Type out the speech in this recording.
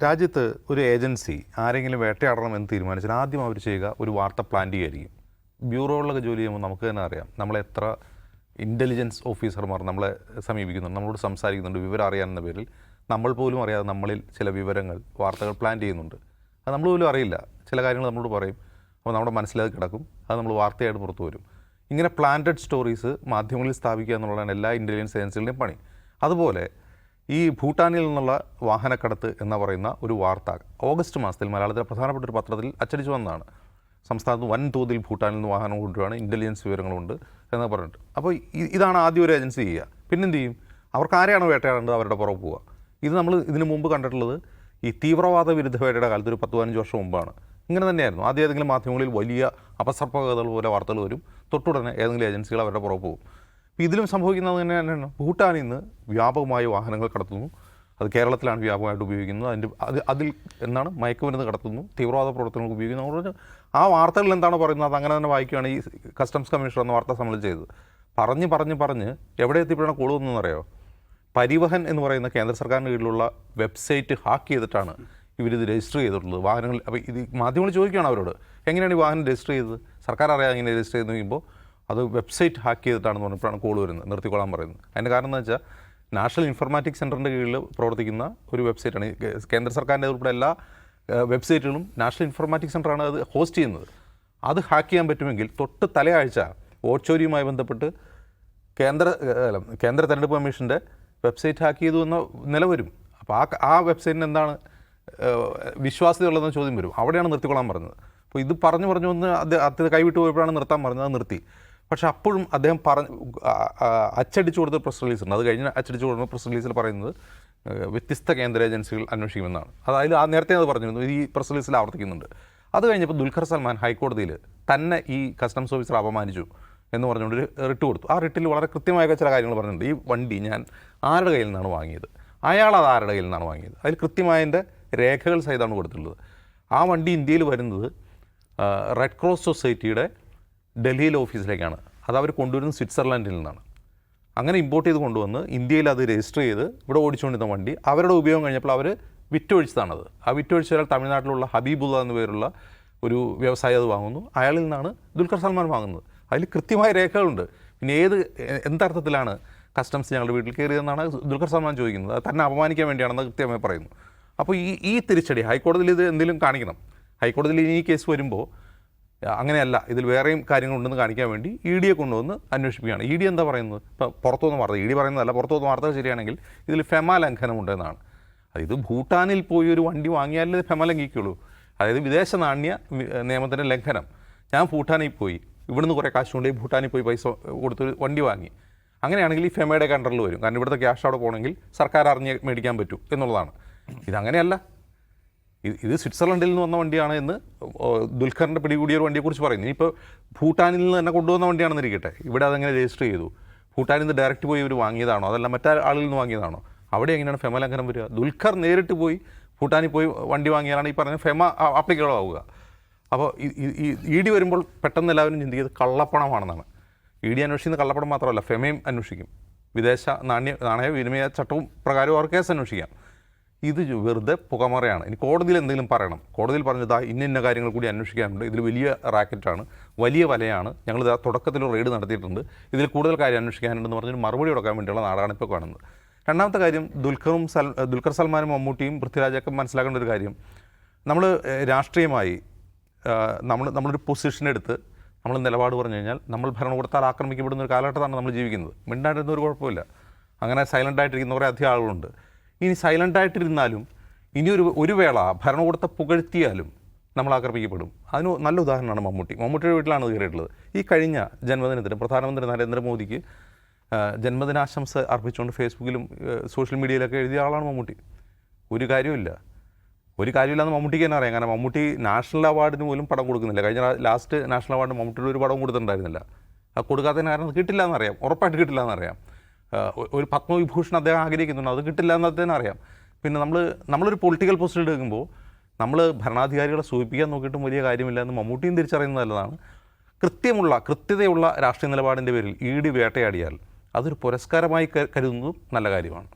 രാജ്യത്ത് ഒരു ഏജൻസി ആരെങ്കിലും വേട്ടയാടണമെന്ന് തീരുമാനിച്ചാൽ ആദ്യം അവർ ചെയ്യുക ഒരു വാർത്ത പ്ലാൻ ചെയ്യുകയായിരിക്കും. ബ്യൂറോകളിലൊക്കെ ജോലി ചെയ്യുമ്പോൾ നമുക്ക് തന്നെ അറിയാം, നമ്മളെത്ര ഇൻ്റലിജൻസ് ഓഫീസർമാർ നമ്മളെ സമീപിക്കുന്നുണ്ട്, നമ്മളോട് സംസാരിക്കുന്നുണ്ട്, വിവരം അറിയാനെന്ന പേരിൽ നമ്മൾ പോലും അറിയാതെ നമ്മളിൽ ചില വിവരങ്ങൾ, വാർത്തകൾ പ്ലാൻ ചെയ്യുന്നുണ്ട്. അത് നമ്മൾ പോലും അറിയില്ല. ചില കാര്യങ്ങൾ നമ്മളോട് പറയും, അപ്പോൾ നമ്മുടെ മനസ്സിലത് കിടക്കും, അത് നമ്മൾ വാർത്തയായിട്ട് പുറത്തു വരും. ഇങ്ങനെ പ്ലാന്റഡ് സ്റ്റോറീസ് മാധ്യമങ്ങളിൽ സ്ഥാപിക്കുക എന്നുള്ളതാണ് എല്ലാ ഇൻ്റലിജൻസ് ഏജൻസികളുടെയും പണി. അതുപോലെ ഈ ഭൂട്ടാനിൽ നിന്നുള്ള വാഹനക്കടത്ത് എന്ന് പറയുന്ന ഒരു വാർത്ത ഓഗസ്റ്റ് മാസത്തിൽ മലയാളത്തിലെ പ്രധാനപ്പെട്ട ഒരു പത്രത്തിൽ അച്ചടിച്ചു വന്നതാണ്. സംസ്ഥാനത്ത് വൻതോതിൽ ഭൂട്ടാനിൽ നിന്ന് വാഹനം കൊണ്ടുവരികയാണ്, ഇൻ്റലിജൻസ് വിവരങ്ങളുണ്ട് എന്ന് പറഞ്ഞിട്ട്. അപ്പോൾ ഇതാണ് ആദ്യം ഒരു ഏജൻസി ചെയ്യുക. പിന്നെന്ത് ചെയ്യും? അവർക്ക് ആരെയാണ് വേട്ടയാടേണ്ടത് അവരുടെ പുറകെ പോവുക. ഇത് നമ്മൾ ഇതിനു മുമ്പ് കണ്ടിട്ടുള്ളത് ഈ തീവ്രവാദ വിരുദ്ധ വേട്ടയുടെ കാലത്ത് ഒരു 10-15 വർഷം മുമ്പാണ്. ഇങ്ങനെ തന്നെയായിരുന്നു. ആദ്യം ഏതെങ്കിലും മാധ്യമങ്ങളിൽ വലിയ അപസർപ്പകഥകൾ പോലെ വാർത്തകൾ വരും, തൊട്ടുടനെ ഏതെങ്കിലും ഏജൻസികൾ അവരുടെ പുറകെ പോകും. ഇതിലും സംഭവിക്കുന്നത് തന്നെയാണ്. ഭൂട്ടാനിൽ നിന്ന് വ്യാപകമായ വാഹനങ്ങൾ കടത്തുന്നു. അത് കേരളത്തിലാണ് വ്യാപകമായിട്ട് ഉപയോഗിക്കുന്നത്. അതിൽ എന്താണ് മയക്കുമരുന്ന് കടത്തുന്നു, തീവ്രവാദ പ്രവർത്തനങ്ങൾക്ക് ഉപയോഗിക്കുന്നു. അതുകൊണ്ട് ആ വാർത്തകളിൽ എന്താണ് പറയുന്നത് അത് അങ്ങനെ തന്നെ വായിക്കുകയാണ് ഈ കസ്റ്റംസ് കമ്മീഷണർ എന്ന വാർത്താ സമ്മേളനം ചെയ്തത്. പറഞ്ഞ് എവിടെ എത്തിപ്പെടാൻ കൊള്ളുന്നറിയോ? പരിവഹൻ എന്ന് പറയുന്ന കേന്ദ്ര സർക്കാരിൻ്റെ കീഴിലുള്ള വെബ്സൈറ്റ് ഹാക്ക് ചെയ്തിട്ടാണ് ഇവരിത് രജിസ്റ്റർ ചെയ്തിട്ടുള്ളത് വാഹനങ്ങൾ. അപ്പോൾ ഇത് മാധ്യമങ്ങൾ ചോദിക്കുകയാണ് അവരോട്, എങ്ങനെയാണ് ഈ വാഹനം രജിസ്റ്റർ ചെയ്തത്? സർക്കാർ അറിയാതെ എങ്ങനെ രജിസ്റ്റർ ചെയ്ത് നോക്കുമ്പോൾ അത് വെബ്സൈറ്റ് ഹാക്ക് ചെയ്തിട്ടാണെന്ന് പറഞ്ഞപ്പോഴാണ് കോൾ വരുന്നത്, നിർത്തിക്കൊള്ളാൻ പറയുന്നത്. അതിൻ്റെ കാരണം എന്ന് വെച്ചാൽ നാഷണൽ ഇൻഫർമാറ്റിക് സെൻറ്ററിൻ്റെ കീഴിൽ പ്രവർത്തിക്കുന്ന ഒരു വെബ്സൈറ്റാണ്. കേന്ദ്ര സർക്കാരിൻ്റെ ഉൾപ്പെടെ എല്ലാ വെബ്സൈറ്റുകളും നാഷണൽ ഇൻഫർമാറ്റിക് സെൻറ്ററാണ് അത് ഹോസ്റ്റ് ചെയ്യുന്നത്. അത് ഹാക്ക് ചെയ്യാൻ പറ്റുമെങ്കിൽ തൊട്ട് തലയാഴ്ച വോട്ട് ബന്ധപ്പെട്ട് കേന്ദ്ര തെരഞ്ഞെടുപ്പ് കമ്മീഷൻ്റെ വെബ്സൈറ്റ് ഹാക്ക് ചെയ്തു എന്ന നില വരും. അപ്പോൾ ആ വെബ്സൈറ്റിന് എന്താണ് വിശ്വാസ്യതയുള്ളതെന്ന് ചോദ്യം വരും. അവിടെയാണ് നിർത്തിക്കൊള്ളാൻ പറഞ്ഞത്. അപ്പോൾ ഇത് പറഞ്ഞു വന്ന് അത് കൈവിട്ട് പോയപ്പോഴാണ് നിർത്താൻ പറഞ്ഞത്. അത് നിർത്തി. പക്ഷേ അപ്പോഴും അദ്ദേഹം അച്ചടിച്ചു കൊടുത്ത പ്രസ് റിലീസുണ്ട്. അത് കഴിഞ്ഞ് അച്ചടിച്ചു കൊടുക്കുന്ന പ്രസ് റിലീസിൽ പറയുന്നത് വ്യത്യസ്ത കേന്ദ്ര ഏജൻസികൾ അന്വേഷിക്കുമെന്നാണ്. അതായത് നേരത്തെ അത് പറഞ്ഞിരുന്നു, ഈ പ്രസ് റിലീസിൽ ആവർത്തിക്കുന്നുണ്ട്. അത് കഴിഞ്ഞപ്പോൾ ദുൽഖർ സൽമാൻ ഹൈക്കോടതിയിൽ തന്നെ ഈ കസ്റ്റംസ് ഓഫീസർ അപമാനിച്ചു എന്ന് പറഞ്ഞുകൊണ്ട് ഒരു റിട്ട് കൊടുത്തു. ആ റിട്ടിൽ വളരെ കൃത്യമായ ചില കാര്യങ്ങൾ പറഞ്ഞിട്ടുണ്ട്. ഈ വണ്ടി ഞാൻ ആരുടെ കയ്യിൽ നിന്നാണ് വാങ്ങിയത്, അയാൾ അത് ആരുടെ കയ്യിൽ നിന്നാണ് വാങ്ങിയത്, അതിൽ കൃത്യമായതിൻ്റെ രേഖകൾ സഹിതമാണ് കൊടുത്തിട്ടുള്ളത്. ആ വണ്ടി ഇന്ത്യയിൽ വരുന്നത് റെഡ് ക്രോസ് സൊസൈറ്റിയുടെ ഡൽഹിയിലെ ഓഫീസിലേക്കാണ്. അത് അവർ കൊണ്ടുവരുന്നത് സ്വിറ്റ്സർലൻഡിൽ നിന്നാണ്. അങ്ങനെ ഇമ്പോർട്ട് ചെയ്ത് കൊണ്ടുവന്ന് ഇന്ത്യയിൽ അത് രജിസ്റ്റർ ചെയ്ത് ഇവിടെ ഓടിച്ചുകൊണ്ടിരുന്ന വണ്ടി അവരുടെ ഉപയോഗം കഴിഞ്ഞപ്പോൾ അവർ വിറ്റൊഴിച്ചതാണത്. ആ വിറ്റൊഴിച്ച ഒരാൾ തമിഴ്നാട്ടിലുള്ള ഹബീബുള്ള എന്ന പേരുള്ള ഒരു വ്യവസായി അത് വാങ്ങുന്നു. അയാളിൽ നിന്നാണ് ദുൽഖർ സൽമാൻ വാങ്ങുന്നത്. അതിൽ കൃത്യമായ രേഖകളുണ്ട്. പിന്നെ എന്തർത്ഥത്തിലാണ് കസ്റ്റംസ് ഞങ്ങളുടെ വീട്ടിൽ കയറിയതെന്നാണ് ദുൽഖർ സൽമാൻ ചോദിക്കുന്നത്. അത് തന്നെ അപമാനിക്കാൻ വേണ്ടിയാണെന്ന് കൃത്യമായി പറയുന്നു. അപ്പോൾ ഈ തിരിച്ചടി ഹൈക്കോടതിയിൽ ഇത് എന്തെങ്കിലും കാണിക്കണം. ഹൈക്കോടതിയിൽ ഈ കേസ് വരുമ്പോൾ അങ്ങനെയല്ല, ഇതിൽ വേറെയും കാര്യങ്ങളുണ്ടെന്ന് കാണിക്കാൻ വേണ്ടി ഇ ഡിയെ കൊണ്ടുവന്ന് അന്വേഷിക്കുകയാണ്. ഇ ഡി എന്താ പറയുന്നത്? ഇപ്പോൾ പുറത്തുനിന്ന് വാർത്ത, ഇ ഡി പറയുന്നതല്ല, പുറത്തുനിന്ന് വാർത്തകൾ ശരിയാണെങ്കിൽ ഇതിൽ ഫെമ ലംഘനമുണ്ടെന്നാണ്. ഇത് ഭൂട്ടാനിൽ പോയി ഒരു വണ്ടി വാങ്ങിയാലേ ഫെമ ലംഘിക്കുള്ളൂ. അതായത് വിദേശ നാണ്യ നിയമത്തിൻ്റെ ലംഘനം. ഞാൻ ഭൂട്ടാനിൽ പോയി, ഇവിടുന്ന് കുറേ കാശ് കൊണ്ടുപോയി ഭൂട്ടാനിൽ പോയി പൈസ കൊടുത്തൊരു വണ്ടി വാങ്ങി, അങ്ങനെയാണെങ്കിൽ ഈ ഫെമയുടെ കണ്ടറിൽ വരും. കാരണം ഇവിടുത്തെ ക്യാഷ് അവിടെ പോകണമെങ്കിൽ സർക്കാർ അറിഞ്ഞ് മേടിക്കാൻ പറ്റും എന്നുള്ളതാണ്. ഇതങ്ങനെയല്ല. ഇത് സ്വിറ്റ്സർലൻഡിൽ നിന്ന് വന്ന വണ്ടിയാണ് എന്ന് ദുൽഖറിൻ്റെ പിടികൂടിയ ഒരു വണ്ടിയെക്കുറിച്ച് പറയുന്നു. ഇപ്പോൾ ഭൂട്ടാനിൽ നിന്ന് തന്നെ കൊണ്ടുവന്ന വണ്ടിയാണെന്നിരിക്കട്ടെ, ഇവിടെ അതെങ്ങനെ രജിസ്റ്റർ ചെയ്തു? ഭൂട്ടാനിൽ നിന്ന് ഡയറക്റ്റ് പോയി ഇവർ വാങ്ങിയതാണോ, അതല്ല മറ്റേ ആളിൽ നിന്ന് വാങ്ങിയതാണോ? അവിടെ എങ്ങനെയാണ് ഫെമ ലംഘനം വരിക? ദുൽഖർ നേരിട്ട് പോയി ഭൂട്ടാനിൽ പോയി വണ്ടി വാങ്ങിയാലാണ് ഈ പറഞ്ഞ ഫെമ ആപ്ലിക്കബിൾ ആവുക. അപ്പോൾ ഇ ഡി വരുമ്പോൾ പെട്ടെന്ന് എല്ലാവരും ചിന്തിക്കുന്നത് കള്ളപ്പണമാണെന്നാണ്. ഇ ഡി അന്വേഷിക്കുന്ന കള്ളപ്പണം മാത്രമല്ല, ഫെമയും അന്വേഷിക്കും. വിദേശ നാണയ വിനിമയ ചട്ടവും പ്രകാരം അവർ കേസ് അന്വേഷിക്കാം. ഇത് വെറുതെ പുകമറയാണ്. ഇനി കോടതിയിൽ എന്തെങ്കിലും പറയണം. കോടതിയിൽ പറഞ്ഞത് ഇന്ന കാര്യങ്ങൾ കൂടി അന്വേഷിക്കാനുണ്ട്, ഇതിൽ വലിയ റാക്കറ്റാണ്, വലിയ വലയാണ്, ഞങ്ങൾ തുടക്കത്തിൽ റെയ്ഡ് നടത്തിയിട്ടുണ്ട്, ഇതിൽ കൂടുതൽ കാര്യം അന്വേഷിക്കാനുണ്ടെന്ന് പറഞ്ഞൊരു മറുപടി കൊടുക്കാൻ വേണ്ടിയുള്ള നാടാണ് ഇപ്പോൾ കാണുന്നത്. രണ്ടാമത്തെ കാര്യം, ദുൽഖർ സൽമാനും മമ്മൂട്ടിയും പൃഥ്വിരാജൊക്കെ മനസ്സിലാക്കേണ്ട ഒരു കാര്യം, നമ്മൾ രാഷ്ട്രീയമായി നമ്മളൊരു പൊസിഷൻ എടുത്ത് നമ്മൾ നിലപാട് പറഞ്ഞു കഴിഞ്ഞാൽ നമ്മൾ ഭരണകൂടത്താൽ ആക്രമിക്കപ്പെടുന്ന ഒരു കാലഘട്ടത്താണ് നമ്മൾ ജീവിക്കുന്നത്. മിണ്ടാണ്ടിരുന്ന ഒരു കുഴപ്പമില്ല. അങ്ങനെ സൈലൻ്റായിട്ടിരിക്കുന്ന കുറേ അധികം ആളുകളുണ്ട്. ഇനി സൈലൻ്റായിട്ടിരുന്നാലും ഇനി ഒരു വേള ഭരണകൂടത്തെ പുകഴ്ത്തിയാലും നമ്മൾ ആക്രമിക്കപ്പെടും. അതിന് നല്ല ഉദാഹരണമാണ് മമ്മൂട്ടിയുടെ വീട്ടിലാണ് ഇത് കയറിയിട്ടുള്ളത്. ഈ കഴിഞ്ഞ ജന്മദിനത്തിന് പ്രധാനമന്ത്രി നരേന്ദ്രമോദിക്ക് ജന്മദിനാശംസ അർപ്പിച്ചുകൊണ്ട് ഫേസ്ബുക്കിലും സോഷ്യൽ മീഡിയയിലൊക്കെ എഴുതിയ ആളാണ് മമ്മൂട്ടി. ഒരു കാര്യമില്ലെന്ന് മമ്മൂട്ടിക്ക് തന്നെ അറിയാം. കാരണം മമ്മൂട്ടി നാഷണൽ അവാർഡിന് പോലും പടം കൊടുക്കുന്നില്ല. കഴിഞ്ഞ ലാസ്റ്റ് നാഷണൽ അവാർഡ് മമ്മൂട്ടിയുടെ ഒരു പടവും കൊടുത്തിട്ടുണ്ടായിരുന്നില്ല. അത് കൊടുക്കാത്തതിന് കാരണം കിട്ടില്ല എന്നറിയാം, ഉറപ്പായിട്ട് കിട്ടില്ല എന്നറിയാം. ഒരു പത്മവിഭൂഷൺ അദ്ദേഹം ആഗ്രഹിക്കുന്നുണ്ട്, അത് കിട്ടില്ല എന്ന് അദ്ദേഹം അറിയാം. പിന്നെ നമ്മളൊരു പൊളിറ്റിക്കൽ പൊസിഷൻ എടുക്കുമ്പോൾ നമ്മൾ ഭരണാധികാരികളെ സൂചിപ്പിക്കാൻ നോക്കിയിട്ടും വലിയ കാര്യമില്ല എന്ന് മമ്മൂട്ടിയും തിരിച്ചറിയുന്നത് നല്ലതാണ്. കൃത്യതയുള്ള രാഷ്ട്രീയ നിലപാടിൻ്റെ പേരിൽ ഇ ഡി വേട്ടയാടിയാൽ അതൊരു പുരസ്കാരമായി കരുതുന്നതും നല്ല കാര്യമാണ്.